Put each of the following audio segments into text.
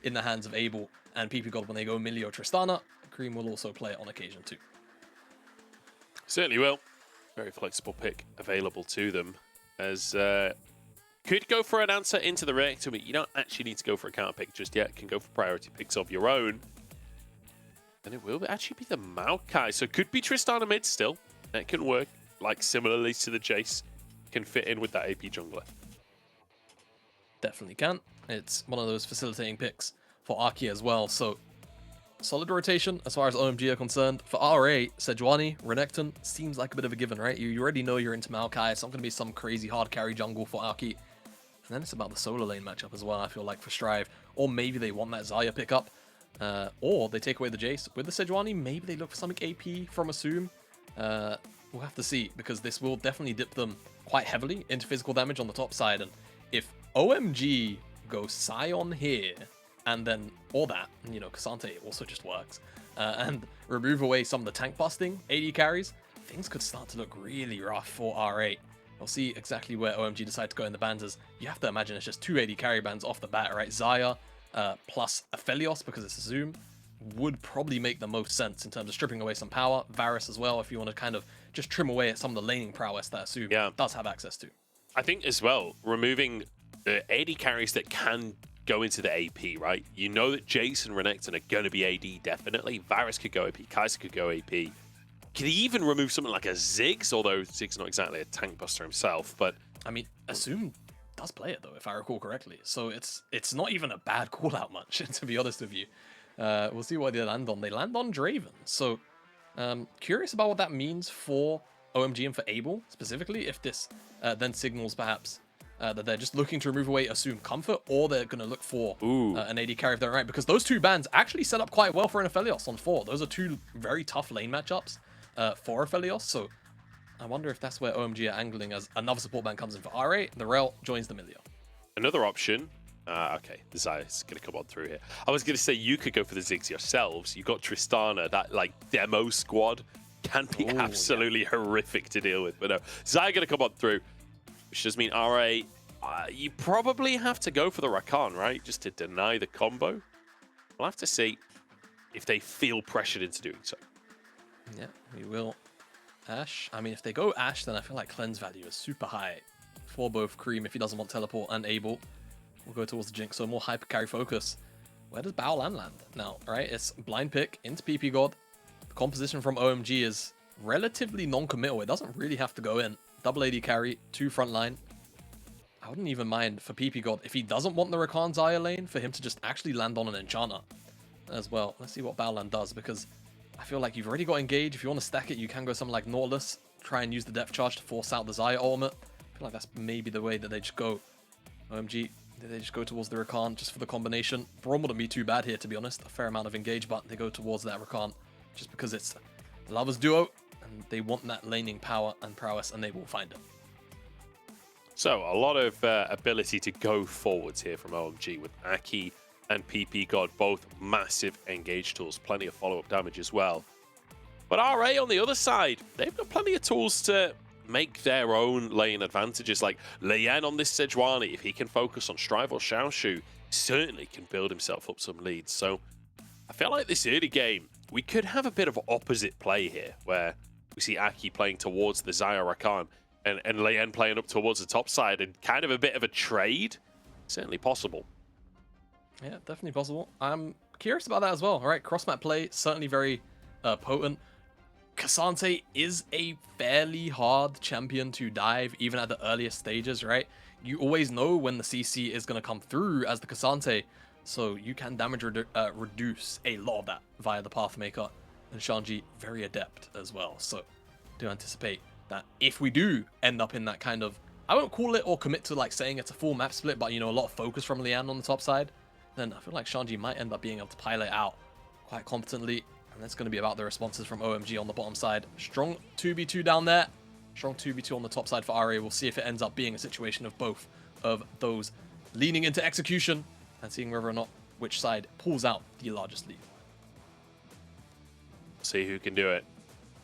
in the hands of Abel and Ppgod when they go Milio Tristana. Creme will also play it on occasion too. Certainly will. Very flexible pick available to them, as could go for an answer into the reactor, but you don't actually need to go for a counter pick just yet. Can go for priority picks of your own. And it will actually be the Maokai, so it could be Tristana mid still. That can work, like similarly to the Jace. Can fit in with that AP jungler. Definitely can. It's one of those facilitating picks for Aki as well, so solid rotation as far as OMG are concerned. For RA, Sejuani, Renekton seems like a bit of a given, right? You already know you're into Maokai. It's not going to be some crazy hard carry jungle for Aki. And then it's about the solo lane matchup as well, I feel like, for Strive. Or maybe they want that Xayah pickup. Or they take away the Jace. With the Sejuani, maybe they look for something AP from Assum. We'll have to see, because this will definitely dip them quite heavily into physical damage on the top side. And if OMG go Sion here, and then all that, you know, Cassante also just works, and remove away some of the tank busting AD carries, things could start to look really rough for R8. We'll see exactly where OMG decide to go in the bans, as you have to imagine it's just 2 AD carry bans off the bat, right? Xayah plus Aphelios, because it's a Zoom, would probably make the most sense in terms of stripping away some power. Varus as well, if you want to kind of just trim away at some of the laning prowess that Assum does have access to. I think as well, removing the AD carries that can go into the AP, right? You know that Jace and Renekton are going to be AD, definitely. Varus could go AP, Kai'Sa could go AP. Could even remove something like a Ziggs, although Ziggs not exactly a tank buster himself, but... I mean, Assum does play it, though, if I recall correctly. So it's not even a bad call-out much, to be honest with you. We'll see what they land on. They land on Draven. So, curious about what that means for OMG and for Abel, specifically, if this then signals, perhaps, that they're just looking to remove away Assume Comfort, or they're going to look for an AD carry if they're right, because those two bans actually set up quite well for an Aphelios on 4. Those are two very tough lane matchups for Aphelios, so I wonder if that's where OMG are angling as another support ban comes in for RA. The Rel joins the Milio. Another option. Okay, the Xayah's going to come on through here. I was going to say you could go for the Ziggs yourselves. You got Tristana, that like demo squad can be absolutely horrific to deal with. But no, Xayah going to come on through, which does mean RA, you probably have to go for the Rakan, right? Just to deny the combo. We'll have to see if they feel pressured into doing so. Yeah, we will. Ashe. I mean, if they go Ashe, then I feel like cleanse value is super high for both Creme if he doesn't want teleport, and Abel. We'll go towards the Jinx, so more hyper carry focus. Where does Baolan land now, right? It's blind pick into Ppgod. The composition from OMG is relatively non-committal. It doesn't really have to go in. Double AD carry, 2 front line. I wouldn't even mind for Ppgod, if he doesn't want the Rakan Xayah lane, for him to just actually land on an Enchanter as well. Let's see what Baolan does, because I feel like you've already got Engage. If you want to stack it, you can go something like Nautilus, try and use the depth charge to force out the Xayah ultimate. I feel like that's maybe the way that they just go. OMG, they just go towards the Rakan just for the combination. Braum wouldn't be too bad here, to be honest. A fair amount of Engage, but they go towards that Rakan just because it's the Lovers duo, and they want that laning power and prowess, and they will find it. So, a lot of ability to go forwards here from OMG with Aki and Ppgod, both massive engage tools, plenty of follow-up damage as well. But RA on the other side, they've got plenty of tools to make their own lane advantages, like Leyan on this Sejuani. If he can focus on Strive or Xiaoxu, certainly can build himself up some leads. So I feel like this early game, we could have a bit of opposite play here, where we see Aki playing towards the Xayah Rakan and Leyan playing up towards the top side, and kind of a bit of a trade. Certainly possible. Yeah, definitely possible. I'm curious about that as well. All right, cross-map play, certainly very potent. Cassante is a fairly hard champion to dive, even at the earliest stages, right? You always know when the CC is going to come through as the Cassante, so you can damage reduce a lot of that via the Pathmaker. And Shanji, very adept as well. So do anticipate that if we do end up in that kind of, I won't call it or commit to like saying it's a full map split, but you know, a lot of focus from Leyan on the top side, then I feel like Shanji might end up being able to pilot out quite competently. And that's going to be about the responses from OMG on the bottom side. Strong 2v2 down there. Strong 2v2 on the top side for RA. We'll see if it ends up being a situation of both of those leaning into execution and seeing whether or not which side pulls out the largest lead. See who can do it.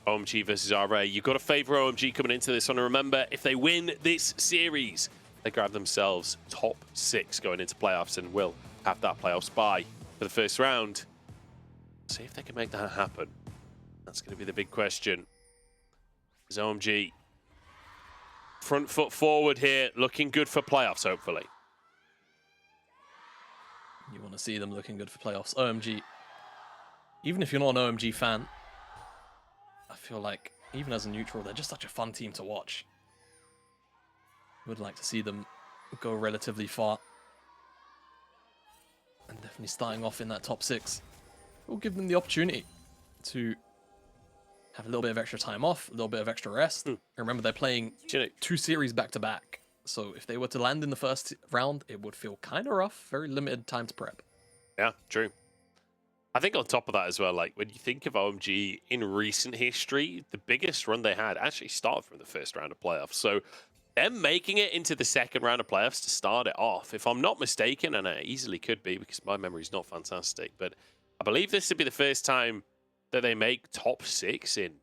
OMG versus RA. You've got to favor OMG coming into this one. And remember, if they win this series, they grab themselves top 6 going into playoffs and will have that playoffs bye for the first round. See if they can make that happen. That's going to be the big question. Is OMG front foot forward here, looking good for playoffs, hopefully. You want to see them looking good for playoffs. OMG, even if you're not an OMG fan, I feel like, even as a neutral, they're just such a fun team to watch. Would like to see them go relatively far. And definitely starting off in that top 6. We'll give them the opportunity to have a little bit of extra time off, a little bit of extra rest. Remember, they're playing 2 series back-to-back. So if they were to land in the first round, it would feel kind of rough. Very limited time to prep. Yeah, true. I think on top of that as well, like when you think of OMG in recent history, the biggest run they had actually started from the first round of playoffs. So them making it into the second round of playoffs to start it off, if I'm not mistaken, and I easily could be because my memory is not fantastic, but I believe this would be the first time that they make top 6 in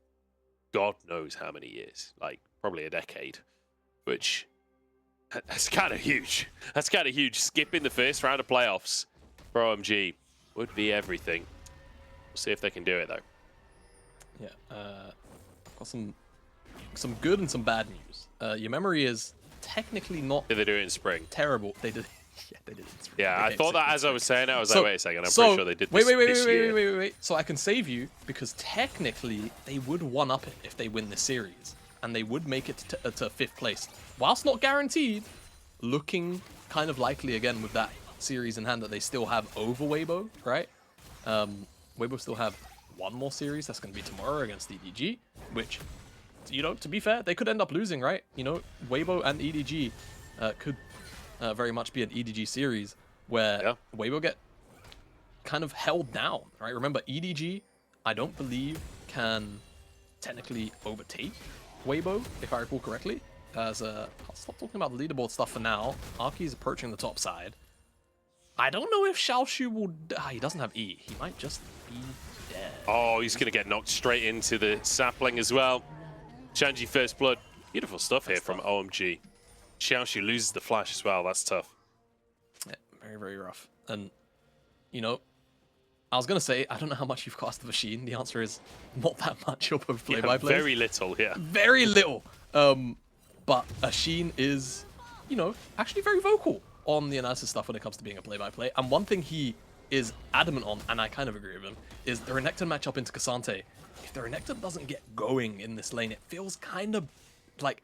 God knows how many years, like probably a decade, which that's kind of huge. That's kind of huge. Skipping the first round of playoffs for OMG would be everything. We'll see if they can do it though. Yeah, got some good and some bad news. Your memory is technically not. Did they do it in spring? Terrible. They did. Yeah, they did. Yeah, I thought that as I was saying it, I was like, wait a second, I'm pretty sure they did this this year. Wait. So I can save you because technically they would one-up it if they win this series. And they would make it to 5th place. Whilst not guaranteed, looking kind of likely again with that series in hand that they still have over Weibo, right? Weibo still have 1 more series. That's going to be tomorrow against EDG, which, you know, to be fair, they could end up losing, right? You know, Weibo and EDG could very much be an EDG series where Weibo get kind of held down, right? Remember, EDG, I don't believe, can technically overtake Weibo, if I recall correctly. I'll stop talking about the leaderboard stuff for now. Arki's approaching the top side. I don't know if Xiaoxu will... he doesn't have E. He might just be dead. Oh, he's going to get knocked straight into the sapling as well. Shanji first blood. Beautiful stuff here from OMG. Xiaoxu loses the flash as well. That's tough. Yeah, very, very rough. And, you know, I was going to say, I don't know how much you've cast the machine. The answer is not that much. You're both play-by-play. Very little, yeah. Very little. But Ashin is, you know, actually very vocal on the analysis stuff when it comes to being a play-by-play. And one thing he is adamant on, and I kind of agree with him, is the Renekton matchup into Cassante. If the Renekton doesn't get going in this lane, it feels kind of like...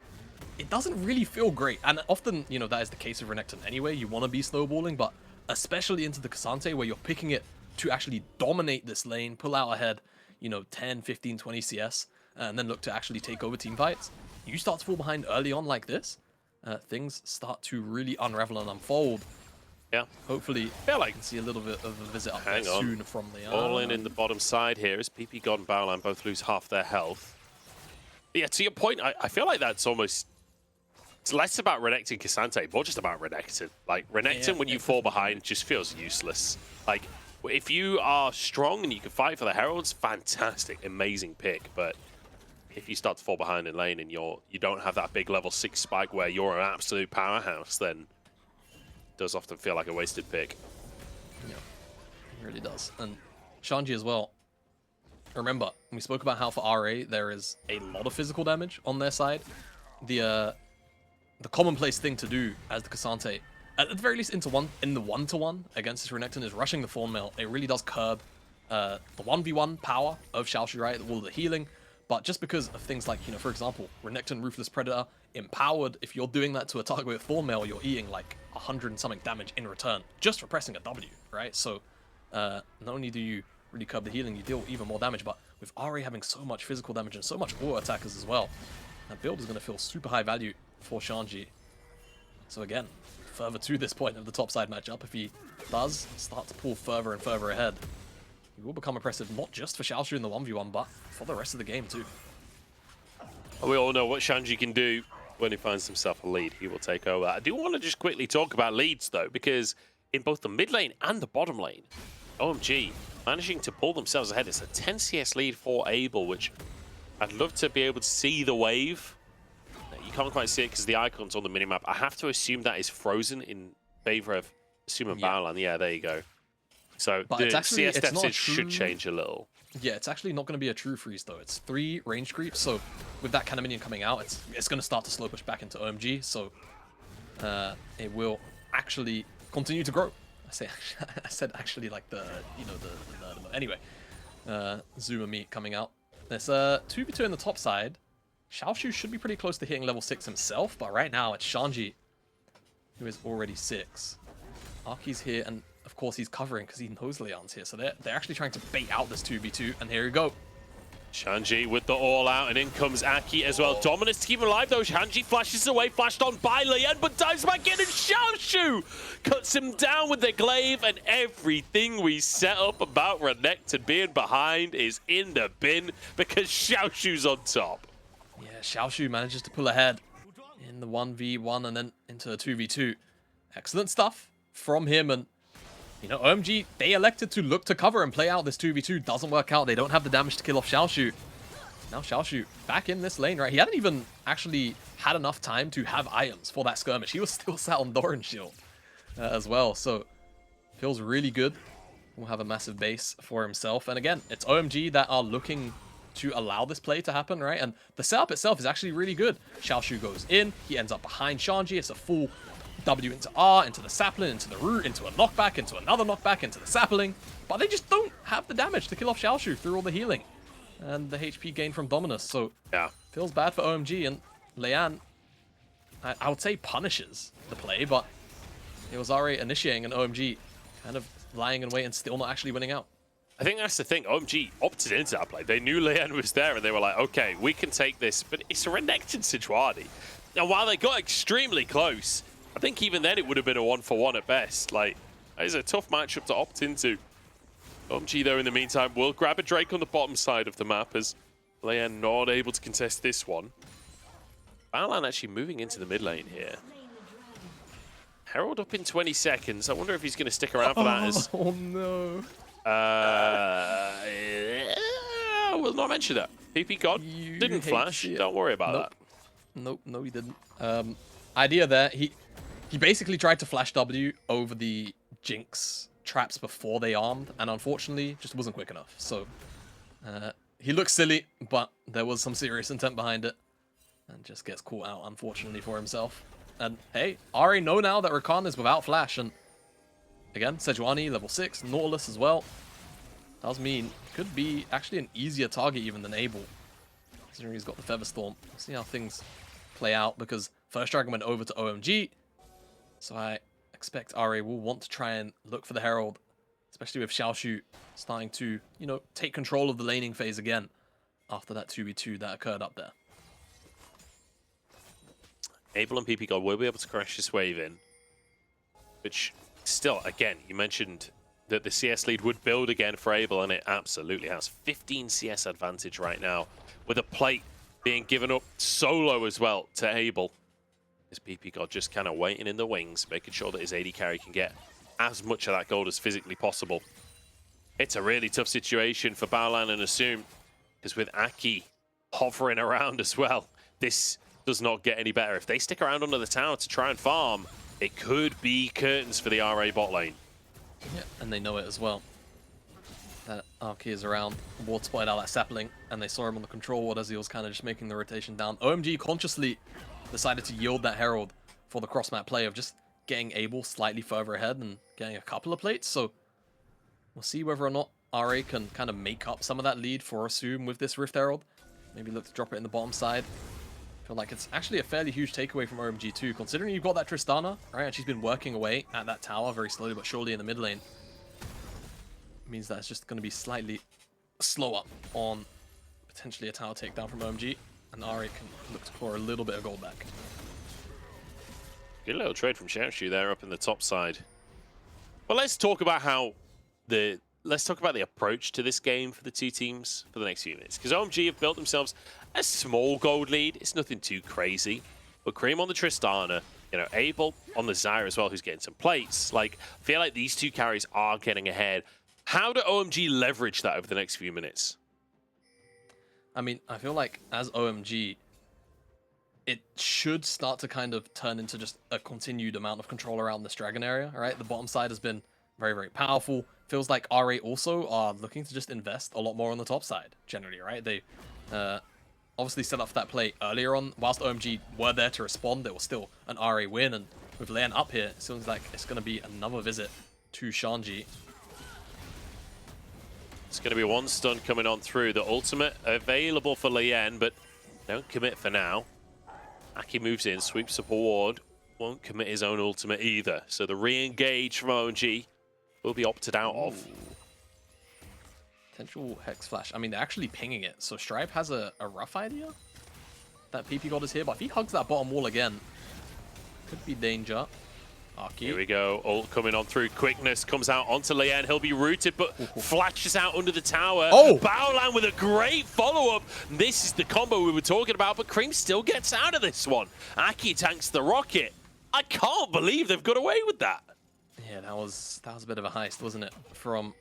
It doesn't really feel great. And often, you know, that is the case with Renekton anyway. You want to be snowballing, but especially into the Cassante where you're picking it to actually dominate this lane, pull out ahead, you know, 10, 15, 20 CS, and then look to actually take over team fights. You start to fall behind early on like this, things start to really unravel and unfold. Yeah. Hopefully, I can see a little bit of a visit up there soon from Leyan. All in the bottom side here as Ppgod and Baolan both lose half their health. But yeah, to your point, I feel like that's almost... It's less about Renekton Cassante, more just about Renekton. Like, Renekton, when you fall behind, just feels useless. Like, if you are strong and you can fight for the Heralds, fantastic, amazing pick. But if you start to fall behind in lane and you don't have that big level 6 spike where you're an absolute powerhouse, then it does often feel like a wasted pick. Yeah, it really does. And Shanji as well. Remember, we spoke about how for RA there is a lot of physical damage on their side. The commonplace thing to do as the Cassante, at the very least in the 1-to-1 against this Renekton, is rushing the Thorn Mail. It really does curb the 1v1 power of Xiaoxu, right? All the healing. But just because of things like, you know, for example, Renekton Ruthless Predator, empowered, if you're doing that to a target with Thorn Mail, you're eating like 100 and something damage in return, just for pressing a W, right? So not only do you really curb the healing, you deal even more damage, but with RA having so much physical damage and so much auto attackers as well, that build is going to feel super high value for Shanji. So again, further to this point of the top side matchup, if he does start to pull further and further ahead, he will become oppressive not just for Xiaoxu in the 1v1, but for the rest of the game too. We all know what Shanji can do when he finds himself a lead. He will take over. I do want to just quickly talk about leads though, because in both the mid lane and the bottom lane, OMG managing to pull themselves ahead. It's a 10 CS lead for Abel, which I'd love to be able to see the wave. You can't quite see it because the icon's on the minimap. I have to assume that is frozen in favor of Assum and Yeah. Baolan, yeah, there you go. So But the it's actually, CS it's not a deficit should true- change a little. Yeah, it's actually not going to be a true freeze though. It's 3 range creeps, so with that kind of minion coming out, it's going to start to slow push back into OMG. So it will actually continue to grow. I said actually like the anyway. Zuma meat coming out. There's a 2v2 in the top side. Xiaoxu should be pretty close to hitting level 6 himself, but right now it's Shanji who is already 6. Arky's here, and of course he's covering because he knows Leon's here. So they're actually trying to bait out this 2v2, and here we go. Shanji with the all-out, and in comes Aki as well. Dominus to keep him alive, though. Shanji flashes away, flashed on by Leyan, but dives back in, and Xiaoxu cuts him down with the glaive, and everything we set up about Renekton being behind is in the bin because Xiaoxu's on top. Yeah, Xiaoxu manages to pull ahead in the 1v1 and then into a 2v2. Excellent stuff from him, and you know, OMG, they elected to look to cover and play out this 2v2. Doesn't work out. They don't have the damage to kill off Xiaoxu. Now Xiaoxu back in this lane, right? He hadn't even actually had enough time to have items for that skirmish. He was still sat on Doran Shield as well. So feels really good. Will have a massive base for himself. And again, it's OMG that are looking to allow this play to happen, right? And the setup itself is actually really good. Xiaoxu goes in. He ends up behind Shanji. It's a full W into R, into the sapling, into the root, into a knockback, into another knockback, into the sapling. But they just don't have the damage to kill off Xiaoxu through all the healing and the HP gain from Dominus. So yeah, feels bad for OMG, and Leyan, I would say, punishes the play, but it was already initiating, and OMG kind of lying in wait and still not actually winning out. I think that's the thing. OMG opted into that play. They knew Leyan was there, and they were like, okay, we can take this. But it's a Renekton Sejuani. And while they got extremely close, I think even then it would have been a 1-for-1 at best. Like, that is a tough matchup to opt into. OMG, though, in the meantime, will grab a Drake on the bottom side of the map as Leyan not able to contest this one. Baolan actually moving into the mid lane here. Herald up in 20 seconds. I wonder if he's going to stick around for that as... Oh, no. I will not mention that. Ppgod didn't flash. Don't worry about that. Nope, no, he didn't. Idea there, he basically tried to flash W over the Jinx traps before they armed, and unfortunately just wasn't quick enough. So he looks silly, but there was some serious intent behind it, and just gets caught out, unfortunately, for himself. And hey, already know now that Rakan is without flash, and again, Sejuani level 6, Nautilus as well. Does mean could be actually an easier target even than Abel, considering he's got the Feather Storm. We'll see how things play out, because first Dragon went over to OMG, so I expect RA will want to try and look for the Herald, especially with Xiaoxu starting to, you know, take control of the laning phase again after that 2v2 that occurred up there. Abel and Ppgod will be able to crash this wave in, which still, again, you mentioned that the CS lead would build again for Abel, and it absolutely has. 15 CS advantage right now, with a plate being given up solo as well to Abel. This Ppgod just kind of waiting in the wings, making sure that his AD carry can get as much of that gold as physically possible. It's a really tough situation for Baolan and Assum, because with Aki hovering around as well, this does not get any better. If they stick around under the tower to try and farm, it could be curtains for the RA bot lane. Yeah, and they know it as well. That Arky is around, ward spotted out that sapling, and they saw him on the control ward as he was kind of just making the rotation down. OMG consciously decided to yield that Herald for the cross-map play of just getting Abel slightly further ahead and getting a couple of plates. So we'll see whether or not RA can kind of make up some of that lead for Assum with this Rift Herald. Maybe look to drop it in the bottom side. I feel like it's actually a fairly huge takeaway from OMG too, considering you've got that Tristana, right? And she's been working away at that tower very slowly but surely in the mid lane. It means that it's just going to be slightly slower on potentially a tower takedown from OMG, and RA can look to claw a little bit of gold back. Good little trade from Xiaoxu there up in the top side. Well, let's talk about the approach to this game for the two teams for the next few minutes, because OMG have built themselves a small gold lead. It's nothing too crazy, but Creme on the Tristana, you know, Abel on the Zyra as well, who's getting some plates. Like, I feel like these two carries are getting ahead. How do OMG leverage that over the next few minutes? I mean, I feel like as OMG, it should start to kind of turn into just a continued amount of control around this dragon area, right? The bottom side has been very, very powerful. Feels like RA also are looking to just invest a lot more on the top side, generally, right? They obviously set up for that play earlier on. Whilst OMG were there to respond, it was still an RA win, and with Leyan up here, it seems like it's going to be another visit to Shanji. It's going to be one stun coming on through. The ultimate available for Leyan, but don't commit for now. Aki moves in, sweeps up a ward. Won't commit his own ultimate either. So the re-engage from OMG will be opted out of. Potential Hex Flash. I mean, they're actually pinging it. So Stripe has a rough idea that Ppgod is here. But if he hugs that bottom wall again, could be danger. Aki. Here we go. Ult coming on through. Quickness comes out onto Leyan. He'll be rooted, but flashes out under the tower. Oh! Baolan with a great follow-up. This is the combo we were talking about, but Creme still gets out of this one. Aki tanks the rocket. I can't believe they've got away with that. Yeah, that was a bit of a heist, wasn't it? From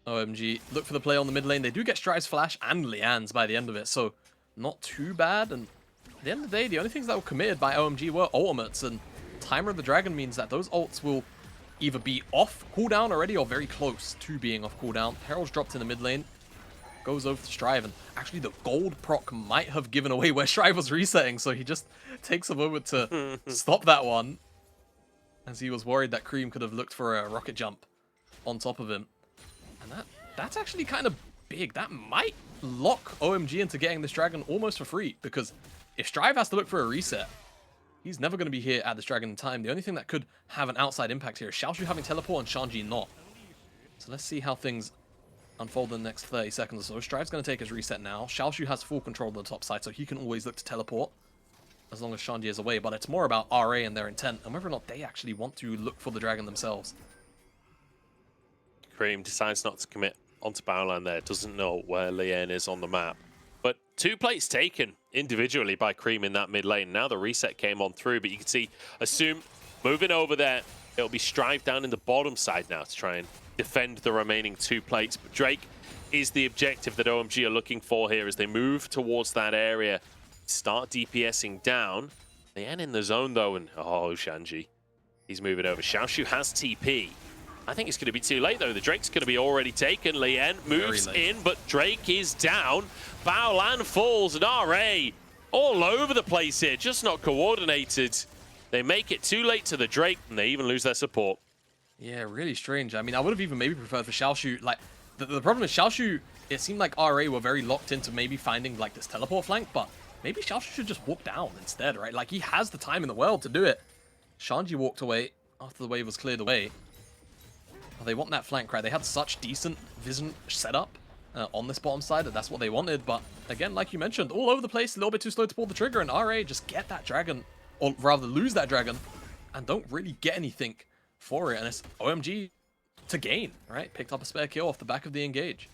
OMG. Look for the play on the mid lane. They do get Stripe's flash and Leyan's by the end of it, so not too bad. And at the end of the day, the only things that were committed by OMG were ultimates, and Timer of the Dragon means that those ults will either be off cooldown already or very close to being off cooldown. Herald's dropped in the mid lane, goes over to Strive, and actually the gold proc might have given away where Strive was resetting, so he just takes a moment to stop that one, as he was worried that Creme could have looked for a rocket jump on top of him. And that's actually kind of big. That might lock OMG into getting this dragon almost for free, because if Strive has to look for a reset, he's never going to be here at this dragon in time. The only thing that could have an outside impact here is Xiaoxu having teleport and Shanji not. So let's see how things unfold in the next 30 seconds or so. Strive's going to take his reset now. Xiaoxu has full control of the top side, so he can always look to teleport as long as Shanji is away. But it's more about RA and their intent, and whether or not they actually want to look for the dragon themselves. Creme decides not to commit onto Baolan there. Doesn't know where Leyan is on the map. But 2 plates taken individually by Creme in that mid lane. Now the reset came on through, but you can see Assum moving over there. It'll be Strive down in the bottom side now to try and defend the remaining 2 plates. But Drake is the objective that OMG are looking for here as they move towards that area. Start DPSing down. Leyan in the zone though, and oh, Shanji. He's moving over. Xiaoxu has TP. I think it's going to be too late, though. The Drake's going to be already taken. Leyan moves in, but Drake is down. Baolan falls, and RA all over the place here, just not coordinated. They make it too late to the Drake, and they even lose their support. Yeah, really strange. I mean, I would have even maybe preferred for Xiaoxu. Like, the problem is Xiaoxu, it seemed like RA were very locked into maybe finding, like, this teleport flank, but maybe Xiaoxu should just walk down instead, right? Like, he has the time in the world to do it. Shanji walked away after the wave was cleared away. They want that flank, right? They had such decent vision setup on this bottom side that's what they wanted. But again, like you mentioned, all over the place, a little bit too slow to pull the trigger. And RA just get that dragon, or rather lose that dragon, and don't really get anything for it. And it's OMG to gain, right? Picked up a spare kill off the back of the engage.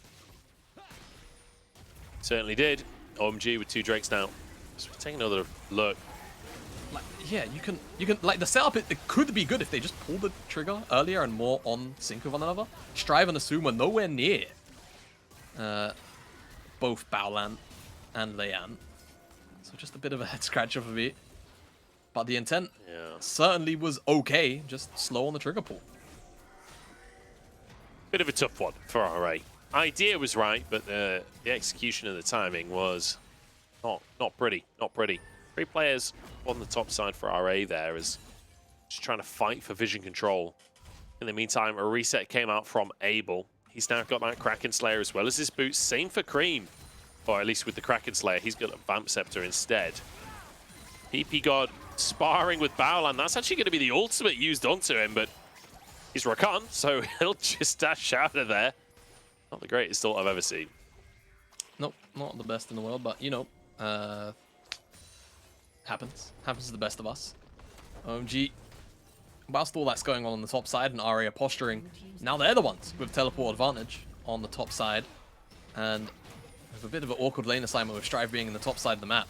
Certainly did. OMG with 2 Drakes now. So we take another look. Like, yeah, you can like the setup. It could be good if they just pulled the trigger earlier and more on sync with one another. Strive and Assum were nowhere near both Baolan and Leyan, so just a bit of a head scratcher for me. But the intent certainly was okay, just slow on the trigger pull. Bit of a tough one for RA. Idea was right, but the execution and the timing was not pretty. 3 players on the top side for RA there is just trying to fight for vision control. In the meantime, a reset came out from Abel. He's now got that Kraken Slayer as well as his boots. Same for Creme, or at least with the Kraken Slayer. He's got a Vamp Scepter instead. Ppgod sparring with Baolan. That's actually going to be the ultimate used onto him, but he's Rakan, so he'll just dash out of there. Not the greatest ult I've ever seen. Nope, not the best in the world, but you know, happens to the best of us. OMG, whilst all that's going on the top side and RA are posturing, now they're the ones with teleport advantage on the top side, and with a bit of an awkward lane assignment with Strive being in the top side of the map.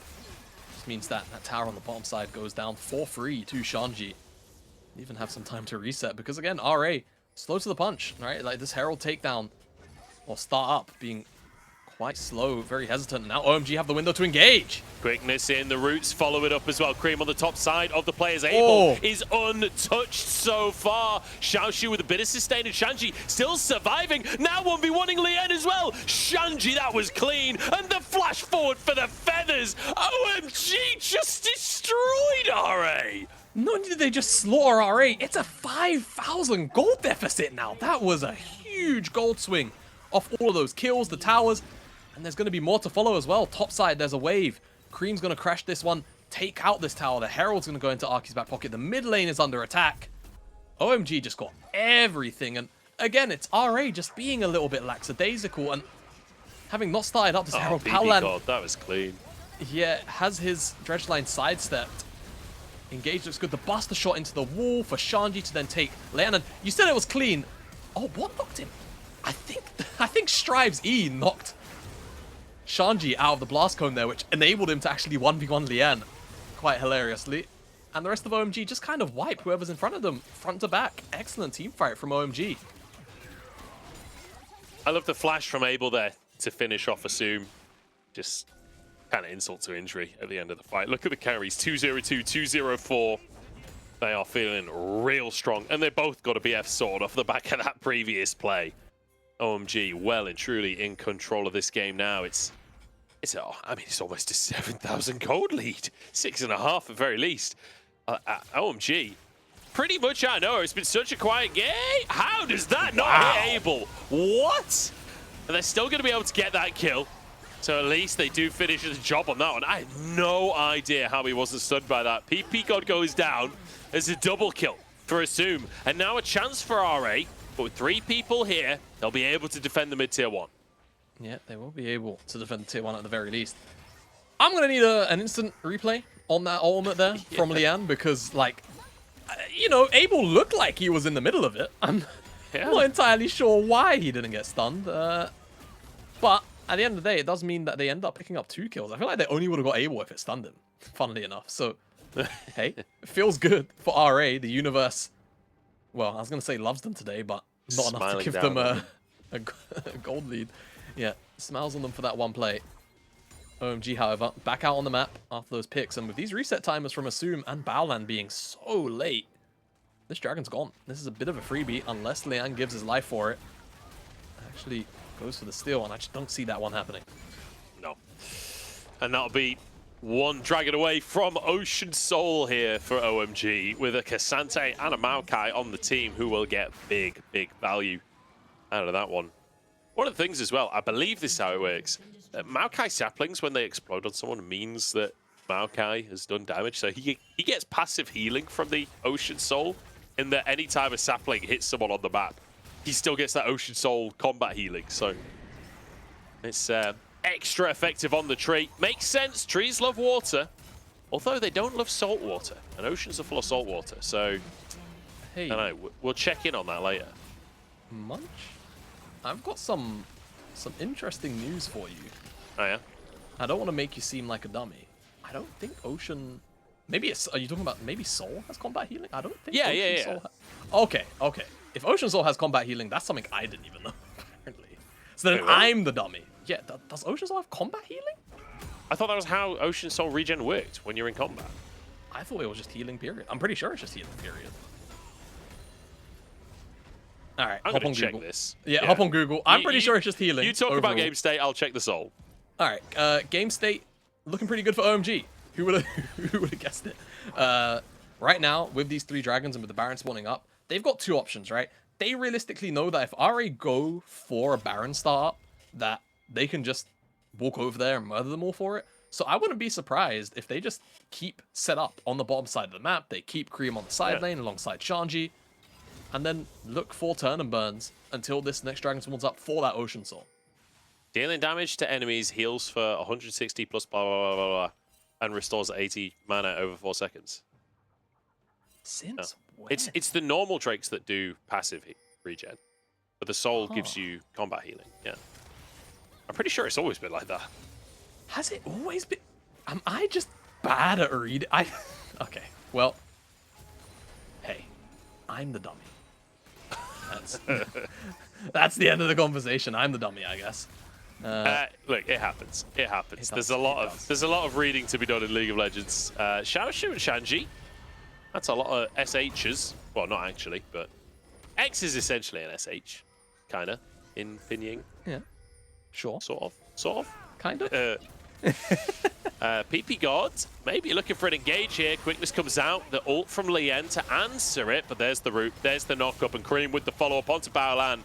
This means that that tower on the bottom side goes down for free to Shanji. Even have some time to reset, because again, RA slow to the punch, right? Like this Herald takedown or start up being quite slow, very hesitant. Now OMG have the window to engage. Quickness in, the roots follow it up as well. Creme on the top side of the player's able Oh. is untouched so far. Xiaoxu with a bit of sustain and Shanji still surviving. Now 1v1ing Leyan as well. Shanji, that was clean. And the flash forward for the feathers. OMG just destroyed RA. Not only did they just slaughter RA, it's a 5,000 gold deficit now. That was a huge gold swing off all of those kills, the towers, and there's going to be more to follow as well. Top side, there's a wave. Creme's going to crash this one, take out this tower. The Herald's going to go into Arky's back pocket. The mid lane is under attack. OMG just got everything, and again, it's RA just being a little bit lackadaisical, and having not started up this Herald Powland. God, that was clean. Yeah, has his dredge line sidestepped. Engage looks good. The buster shot into the wall for Shanji to then take Leyan. And you said it was clean. Oh, what knocked him? I think Strive's E knocked Shanji out of the blast cone there, which enabled him to actually 1v1 Leyan quite hilariously. And the rest of OMG just kind of wipe whoever's in front of them, front to back. Excellent team fight from OMG. I love the flash from Abel there to finish off Assum. Just kind of insult to injury at the end of the fight. Look at the carries, 202, 204. They are feeling real strong, and they both got a BF sword off the back of that previous play. OMG well and truly in control of this game now. It's almost a 7,000 gold lead, 6.5 at very least. OMG, pretty much I know it's been such a quiet game. How does that not hit Abel? What? And they're still going to be able to get that kill. So at least they do finish the job on that one. I have no idea how he wasn't stunned by that. Ppgod goes down. There's a double kill for Assum. And now a chance for RA. But with 3 people here, they'll be able to defend the mid-tier 1. Yeah, they will be able to defend tier 1 at the very least. I'm going to need an instant replay on that ultimate there from Leyan because, like, you know, Abel looked like he was in the middle of it. I'm not entirely sure why he didn't get stunned. But at the end of the day, it does mean that they end up picking up 2 kills. I feel like they only would have got Abel if it stunned him, funnily enough. So, hey, it feels good for RA. The universe, well, I was going to say loves them today, but not enough to give them a gold lead. Yeah, smiles on them for that one play. OMG, however, back out on the map after those picks. And with these reset timers from Assum and Baolan being so late, this dragon's gone. This is a bit of a freebie unless Leyan gives his life for it. Actually goes for the steal, and I just don't see that one happening. No. And that'll be one dragon away from Ocean Soul here for OMG with a Cassante and a Maokai on the team who will get big, big value out of that one. One of the things as well, I believe this is how it works. Maokai saplings, when they explode on someone, means that Maokai has done damage. So he gets passive healing from the Ocean Soul in that any time a sapling hits someone on the map, he still gets that Ocean Soul combat healing. So it's extra effective on the tree. Makes sense. Trees love water, although they don't love salt water. And oceans are full of salt water. So hey, I don't know. We'll check in on that later. Munch? I've got some interesting news for you. Oh, yeah? I don't want to make you seem like a dummy. I don't think Ocean... Maybe it's... Are you talking about maybe Soul has combat healing? I don't think Ocean Soul Okay. If Ocean Soul has combat healing, that's something I didn't even know, apparently. So then I'm the dummy. Yeah, does Ocean Soul have combat healing? I thought that was how Ocean Soul regen worked when you're in combat. I thought it was just healing, period. I'm pretty sure it's just healing, period. All right, I'm hop going on to check Google. this. Yeah, hop on Google. I'm pretty sure it's just healing. You talk about overall. game state, I'll check the soul. All right, game state looking pretty good for OMG. Who would have guessed it? Right now, with these 3 dragons and with the Baron spawning up, they've got 2 options, right? They realistically know that if RA go for a Baron startup, that they can just walk over there and murder them all for it. So I wouldn't be surprised if they just keep set up on the bottom side of the map. They keep Creme on the side lane alongside Shanji, and then look for turn and burns until this next dragon spawns up for that Ocean Soul. Dealing damage to enemies, heals for 160 plus blah, blah, blah, blah, blah, and restores 80 mana over 4 seconds. Since when? It's the normal drakes that do passive regen, but the soul gives you combat healing. Yeah, I'm pretty sure it's always been like that. Has it always been? Am I just bad at reading? Okay, well, hey, I'm the dummy. That's the end of the conversation. I'm the dummy, I guess. Look, it happens. It happens. It There's does, a lot of reading to be done in League of Legends. Xiaoxu and Shanji. That's a lot of SHs. Well, not actually, but X is essentially an SH, kind of, in Pinying. Yeah. Sure. Sort of. Kind of. Ppgod, maybe looking for an engage here. Quickness comes out. The ult from Leyan to answer it, but there's the root. There's the knock-up, and Creme with the follow-up onto Baolan.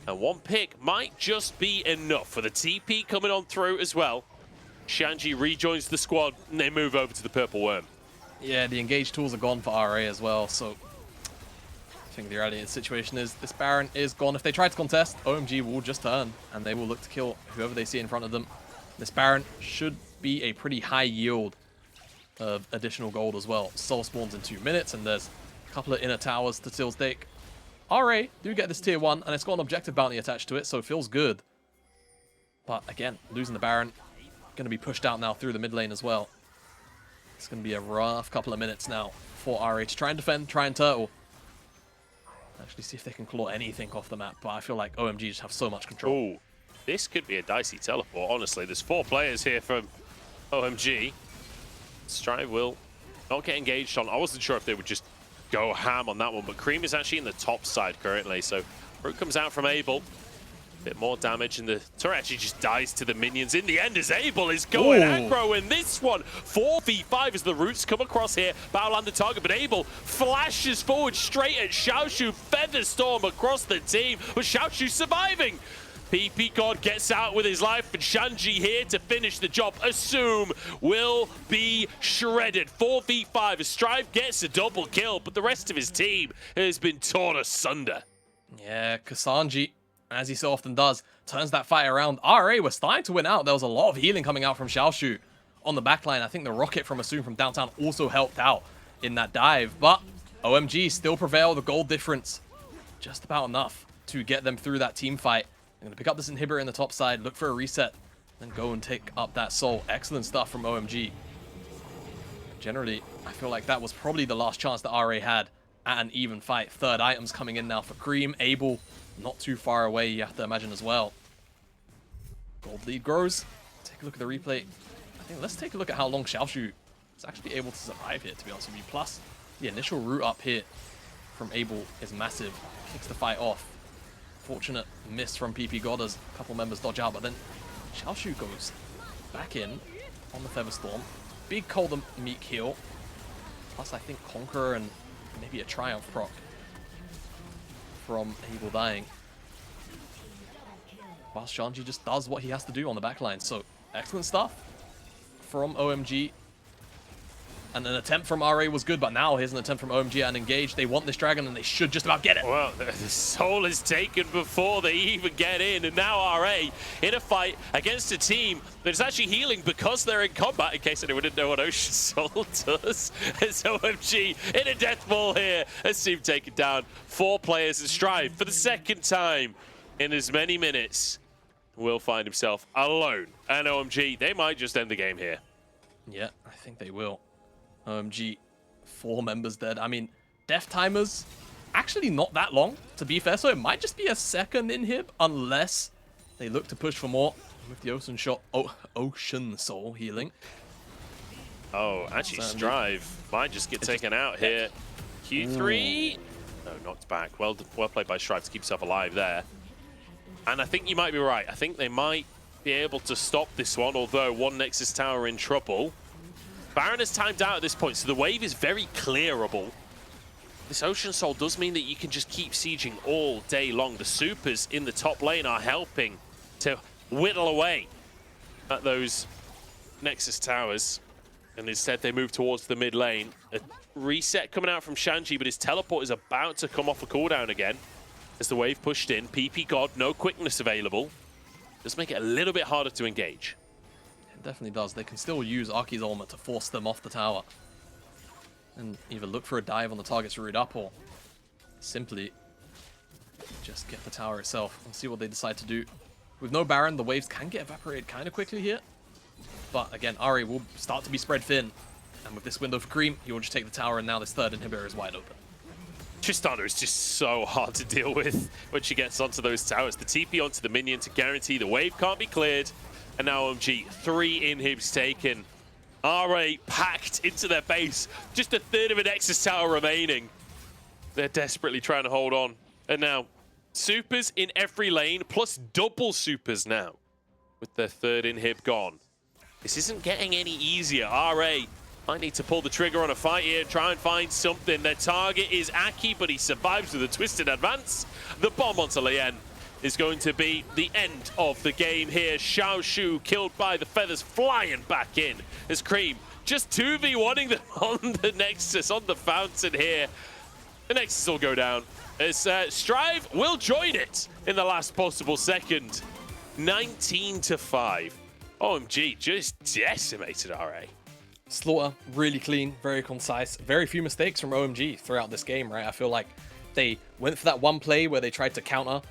And one pick might just be enough for the TP coming on through as well. Shanji rejoins the squad, and they move over to the Purple Worm. Yeah, the engage tools are gone for RA as well, so I think the reality of the situation is this Baron is gone. If they try to contest, OMG will just turn, and they will look to kill whoever they see in front of them. This Baron should be a pretty high yield of additional gold as well. Soul spawns in 2 minutes, and there's a couple of inner towers to still stake. RA do get this tier 1, and it's got an objective bounty attached to it, so it feels good. But again, losing the Baron, going to be pushed out now through the mid lane as well. It's going to be a rough couple of minutes now for RA to try and defend, try and turtle. Actually see if they can claw anything off the map, but I feel like OMG just have so much control. Ooh, this could be a dicey teleport, honestly. There's 4 players here from OMG. Strive will not get engaged on. I wasn't sure if they would just go ham on that one, but Creme is actually in the top side currently, so root comes out from Abel. Bit more damage, and the turret actually just dies to the minions. In the end, as Abel is going aggro in this one. 4v5 as the roots come across here. Baolan the target, but Abel flashes forward straight at Xiaoxu. Featherstorm across the team, but Xiaoxu surviving. Ppgod gets out with his life, and Shanji here to finish the job. Assum will be shredded. 4v5 as Strive gets a double kill, but the rest of his team has been torn asunder. Yeah, Shanji, as he so often does, turns that fight around. RA was starting to win out. There was a lot of healing coming out from Xiaoxu on the backline. I think the rocket from Assum from downtown also helped out in that dive, but OMG still prevail. The gold difference just about enough to get them through that team fight. I'm going to pick up this inhibitor in the top side, look for a reset, then go and take up that soul. Excellent stuff from OMG. Generally, I feel like that was probably the last chance that RA had at an even fight. Third items coming in now for Creme. Abel not too far away, you have to imagine as well. Gold lead grows. Take a look at the replay. I think let's take a look at how long Xiaoxu is actually able to survive here, to be honest with you. Plus, the initial root up here from Abel is massive. Kicks the fight off. Fortunate miss from Ppgod as a couple members dodge out, but then Xiaoxu goes back in on the Featherstorm. Big cold and meek heal. Plus, I think Conqueror and maybe a Triumph proc from Abel dying. While Shanji just does what he has to do on the backline. So, excellent stuff from OMG. And an attempt from RA was good, but now here's an attempt from OMG and engage. They want this dragon, and they should just about get it. Well, the soul is taken before they even get in, and now RA in a fight against a team that is actually healing because they're in combat, in case anyone didn't know what Ocean Soul does. As OMG in a death ball here, Assum taken down. 4 players in Strive for the second time in as many minutes. Will find himself alone, and OMG, they might just end the game here. Yeah, I think they will. OMG, 4 members dead. I mean, death timers, actually not that long, to be fair, so it might just be a second inhib, unless they look to push for more with the Ocean Soul healing. Oh, actually, Strive might just get taken out here. Q3, no, knocked back. Well played by Strive to keep himself alive there. And I think you might be right. I think they might be able to stop this one, although one Nexus Tower in trouble. Baron is timed out at this point, so the wave is very clearable. This Ocean Soul does mean that you can just keep sieging all day long. The supers in the top lane are helping to whittle away at those Nexus Towers. And instead they move towards the mid lane. A reset coming out from Shanji, but his teleport is about to come off a cooldown again. As the wave pushed in, Ppgod, no quickness available. Does make it a little bit harder to engage. Definitely does. They can still use Aki's ultimate to force them off the tower. And either look for a dive on the target's root up or simply just get the tower itself and see what they decide to do. With no Baron, the waves can get evaporated kind of quickly here. But again, Ari will start to be spread thin. And with this window for Creme, he will just take the tower, and now this third inhibitor is wide open. Tristana is just so hard to deal with when she gets onto those towers. The TP onto the minion to guarantee the wave can't be cleared. And now OMG, 3 inhibs taken. RA packed into their base. Just a third of a Nexus tower remaining. They're desperately trying to hold on. And now, supers in every lane, plus double supers now. With their 3rd inhib gone. This isn't getting any easier. RA might need to pull the trigger on a fight here, try and find something. Their target is Aki, but he survives with a twisted advance. The bomb onto Leyan is going to be the end of the game here. Xiaoxu killed by the feathers, flying back in as Creme just 2v1ing them on the Nexus, on the fountain here. The Nexus will go down as Strive will join it in the last possible second. 19-5. OMG just decimated RA. Slaughter, really clean, very concise. Very few mistakes from OMG throughout this game, right? I feel like they went for that one play where they tried to counter